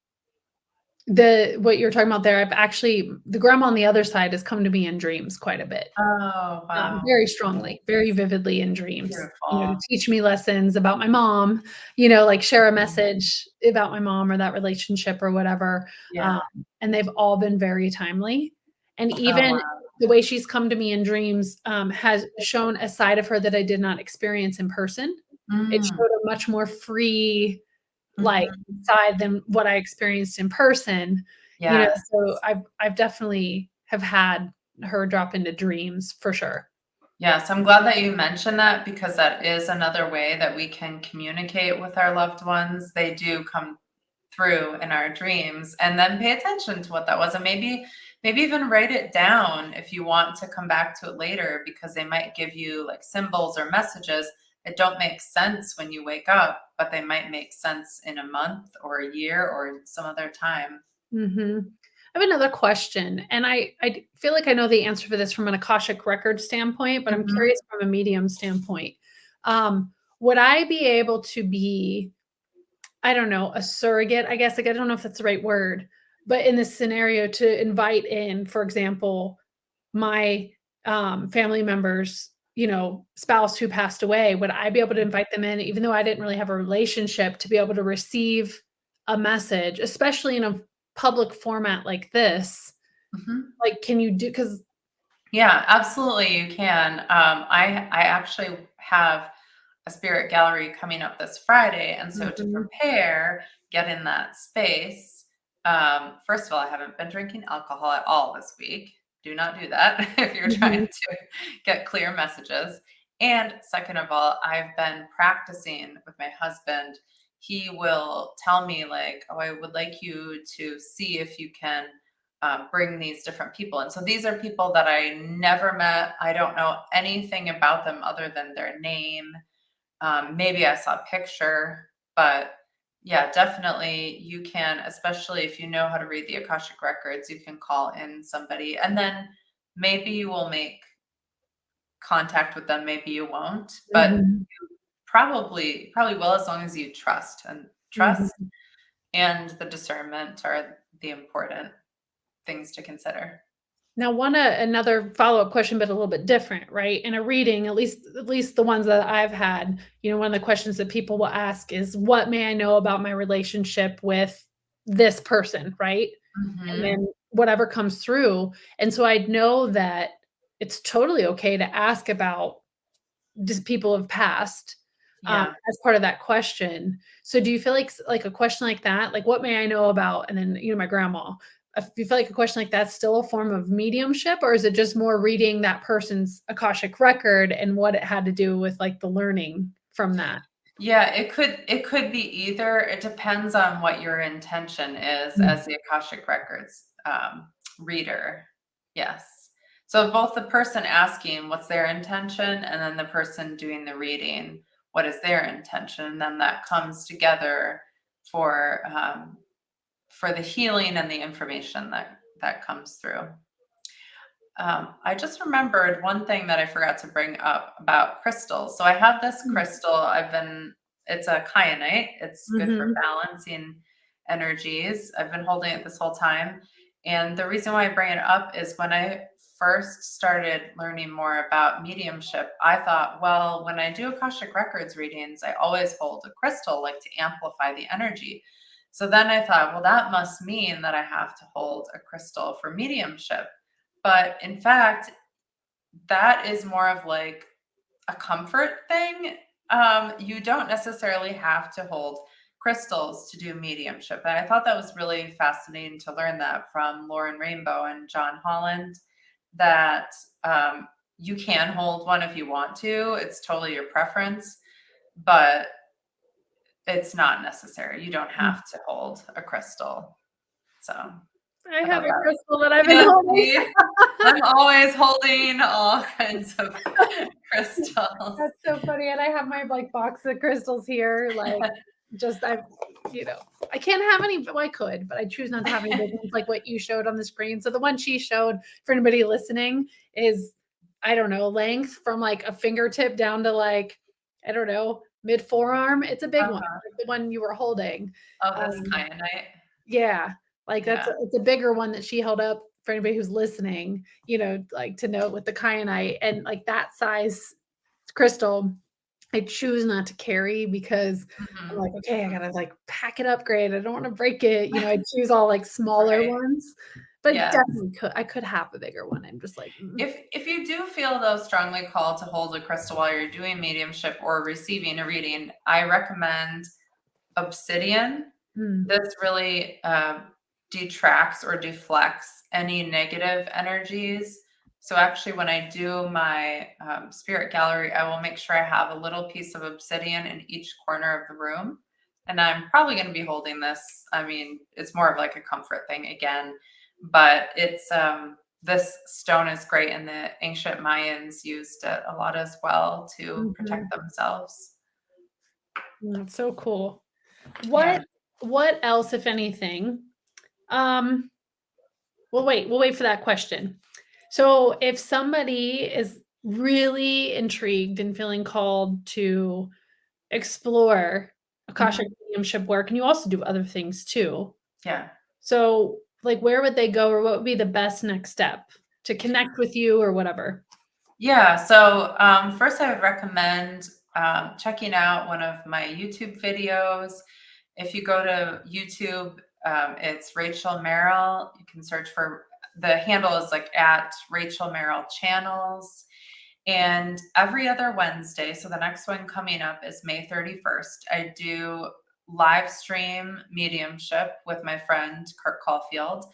the what you're talking about there, I've actually the grandma on the other side has come to me in dreams quite a bit. Oh, wow. Very strongly, very vividly in dreams, to Beautiful. teach me lessons about my mom, like share a Mhm. message about my mom or that relationship or whatever, Yeah. um, and they've all been very timely, and Oh, even wow. the way she's come to me in dreams, has shown a side of her that I did not experience in person. It Mm. showed a much more free, like, Mhm. side than what I experienced in person, Yes. so I've definitely have had her drop into dreams for sure. Yes, I'm glad that you mentioned that because that is another way that we can communicate with our loved ones. They do come through in our dreams, and then pay attention to what that was. And maybe even write it down if you want to come back to it later, because they might give you like symbols or messages that don't make sense when you wake up, but they might make sense in a month or a year or some other time. Mm-hmm. I have another question, and I feel like I know the answer for this from an Akashic record standpoint, but I'm Mhm. curious from a medium standpoint. Would I be able to be, I don't know, a surrogate, I guess, like, I don't know if that's the right word, but in this scenario to invite in, for example, my, family members, spouse who passed away, would I be able to invite them in even though I didn't really have a relationship to be able to receive a message, especially in a public format like this? Mhm. Like, can you do? Because Yeah, absolutely, you can. I actually have a spirit gallery coming up this Friday, and so to Mhm, prepare, get in that space. First of all, I haven't been drinking alcohol at all this week. Do not do that if you're trying mhm, to get clear messages. And second of all, I've been practicing with my husband. He will tell me like, "Oh, I would like you to see if you can." Bring these different people. And so these are people that I never met. I don't know anything about them other than their name. Maybe I saw a picture, but yeah, definitely you can, especially if you know how to read the Akashic records, you can call in somebody, and then maybe you will make contact with them, maybe you won't, but mhm, probably will, as long as you trust. And trust mhm. and the discernment are the important things to consider. Now, another follow-up question, but a little bit different, right? In a reading, at least the ones that I've had, one of the questions that people will ask is, "What may I know about my relationship with this person?" Right? And Mhm. then whatever comes through. And so I'd know that it's totally okay to ask about just people have passed, Yeah. as part of that question. So do you feel like a question like that, like, "What may I know about," and then, my grandma. Do you feel like a question like that's still a form of mediumship, or is it just more reading that person's Akashic record and what it had to do with, like, the learning from that? Yeah, it could be either. It depends on what your intention is Mm, as the Akashic Records reader. Yes. So both the person asking what's their intention, and then the person doing the reading, what is their intention, and then that comes together for for the healing and the information that comes through. I just remembered one thing that I forgot to bring up about crystals. So I have this mm, crystal. It's a kyanite. It's good for mhm, balancing energies. I've been holding it this whole time. And the reason why I bring it up is when I first started learning more about mediumship, I thought, well, when I do Akashic Records readings, I always hold a crystal like to amplify the energy. So then I thought, well, that must mean that I have to hold a crystal for mediumship. But in fact, that is more of like a comfort thing. You don't necessarily have to hold crystals to do mediumship. And I thought that was really fascinating to learn that from Lauren Rainbow and John Holland, that you can hold one if you want to. It's totally your preference, but it's not necessary. You don't mm. have to hold a crystal. So I I have thought a that. crystal that I've been Yeah, holding. see? I'm always holding all kinds of crystals. That's so funny, and I have my, like, box of crystals here, like, just you know, I can't have any, well, I could, but I choose not to have any big ones like what you showed on the screen. So the one she showed, for anybody listening, is, I don't know, length from, like, a fingertip down to, like, I don't know, mid forearm. It's a big one, Uh-huh. like the one you were holding. Oh, this Um, kyanite? yeah, like, Yeah. it's a bigger one that she held up for anybody who's listening, like, to note with the kyanite, and, like, that size crystal, I choose not to carry because I'm Mhm. like, "Okay, I gotta, like, pack it up great. I don't wanna break it." I choose all, like, smaller Right. ones, but Yes. definitely I could have a bigger one. I'm just like, "Mm, If you do feel though strongly called to hold a crystal while you're doing mediumship or receiving a reading, I recommend obsidian. mm, This really detracts or deflects any negative energies. So actually, when I do my spirit gallery, I will make sure I have a little piece of obsidian in each corner of the room. and I'm probably going to be holding this. I mean, it's more of like a comfort thing again, but it's this stone is great, and the ancient Mayans used it a lot as well to Mhm. protect themselves. That's so cool. Yeah. What else, if anything? Um, we'll wait for that question. So if somebody is really intrigued and feeling called to explore Akashic Mhm. mediumship work, and you also do other things too. Yeah. So, like, where would they go, or what would be the best next step to connect with you or whatever? Yeah. So first, I would recommend checking out one of my YouTube videos. If you go to YouTube, it's Rachel Merrill. You can search for, the handle is like at Rachel Merrill Channels. And every other Wednesday, so the next one coming up is May 31st, I do live stream mediumship with my friend Kurt Caulfield.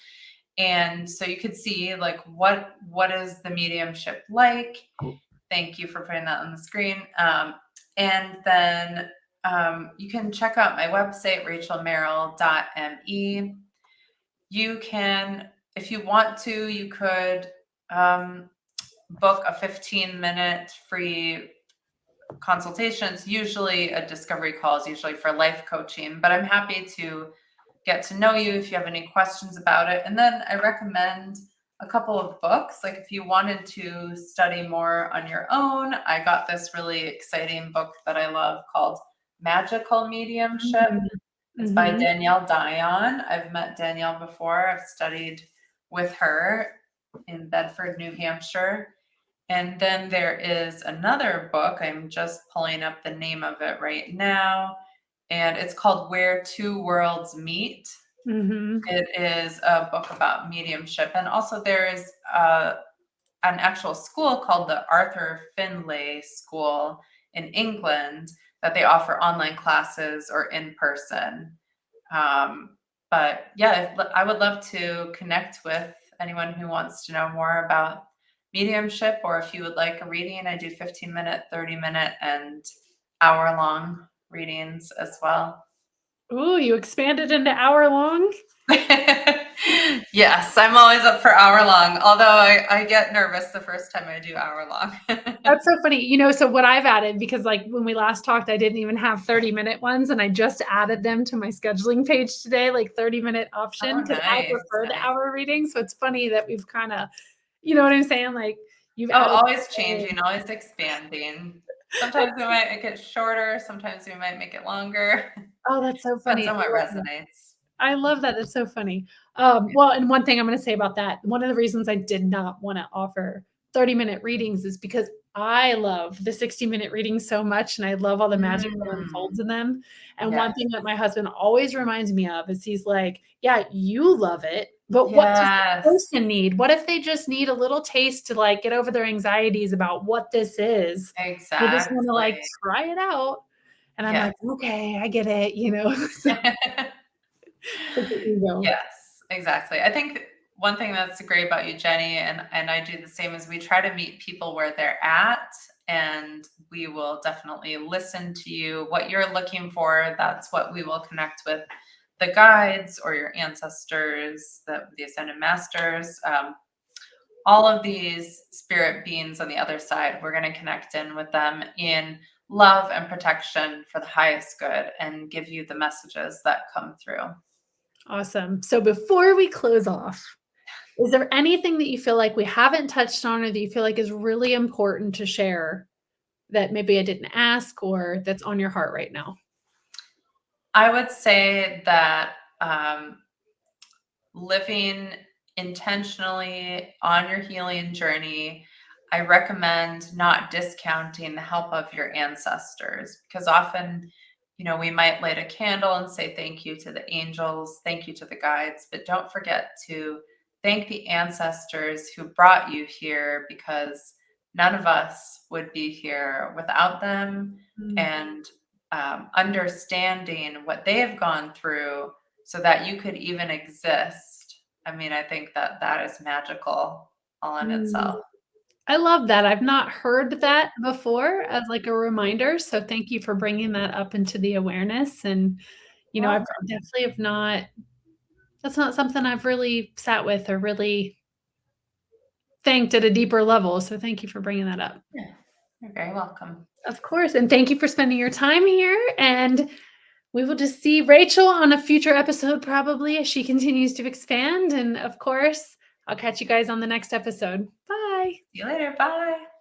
And so you could see like what is the mediumship like. Thank you for putting that on the screen. And then you can check out my website, rachelmerrill.me. You can, if you want to, you could book a 15-minute free consultation. It's usually a discovery call, is usually for life coaching, but I'm happy to get to know you if you have any questions about it. And then I recommend a couple of books. Like if you wanted to study more on your own, I got this really exciting book that I love called Magical Mediumship. Mm, It's by mhm, Danielle Dion. I've met Danielle before. I've studied with her in Bedford, New Hampshire. And then there is another book. I'm just pulling up the name of it right now. And it's called Where Two Worlds Meet. mhm, It is a book about mediumship. And also there is an actual school called the Arthur Findlay School in England that they offer online classes or in person. But yeah, I would love to connect with anyone who wants to know more about mediumship, or if you would like a reading, I do 15-minute, 30-minute, and hour-long readings as well. Ooh, you expanded into hour long? Yes, I'm always up for hour long, although I get nervous the first time I do hour long. That's so funny. You know, so what I've added, because like when we last talked, I didn't even have 30-minute ones, and I just added them to my scheduling page today, like 30-minute Oh, option, because I nice, prefer the nice. hour reading. So it's funny that we've kind of, you know what I'm saying? Like you've Oh, added. always changing, always expanding. Sometimes we might make it shorter, sometimes we might make it longer. Oh, that's so Depends funny. on what resonates. I love that. That's so funny. Well, and one thing I'm going to say about that, one of the reasons I did not want to offer 30-minute readings is because I love the 60-minute readings so much, and I love all the magic that Mm, unfolds in them. And one yes. thing that my husband always reminds me of is he's like, "Yeah, you love it, but what does the Yes, person need? What if they just need a little taste to like get over their anxieties about what this is? They just want to like exactly. try it out." And I'm Yes. like, "Okay, I get it," you know. So with the ego. Yes, exactly. I think one thing that's great about you, Jenny, and I do the same, is we try to meet people where they're at, and we will definitely listen to you. What you're looking for, that's what we will connect with the guides or your ancestors, the ascended masters. All of these spirit beings on the other side, we're going to connect in with them in love and protection for the highest good and give you the messages that come through. Awesome. So before we close off, is there anything that you feel like we haven't touched on or that you feel like is really important to share that maybe I didn't ask or that's on your heart right now? I would say that living intentionally on your healing journey, I recommend not discounting the help of your ancestors, because often, we might light a candle and say thank you to the angels, thank you to the guides, but don't forget to thank the ancestors who brought you here, because none of us would be here without them. Mm, And understanding what they have gone through so that you could even exist. I mean, I think that that is magical all in mm. itself. I love that. I've not heard that before as like a reminder. So thank you for bringing that up into the awareness. And, I Welcome. definitely have not, that's not something I've really sat with or really thanked at a deeper level. So thank you for bringing that up. Yeah, you're very welcome. Of course. And thank you for spending your time here. And we will just see Rachel on a future episode, probably as she continues to expand. And of course, I'll catch you guys on the next episode. Bye. See you later. Bye.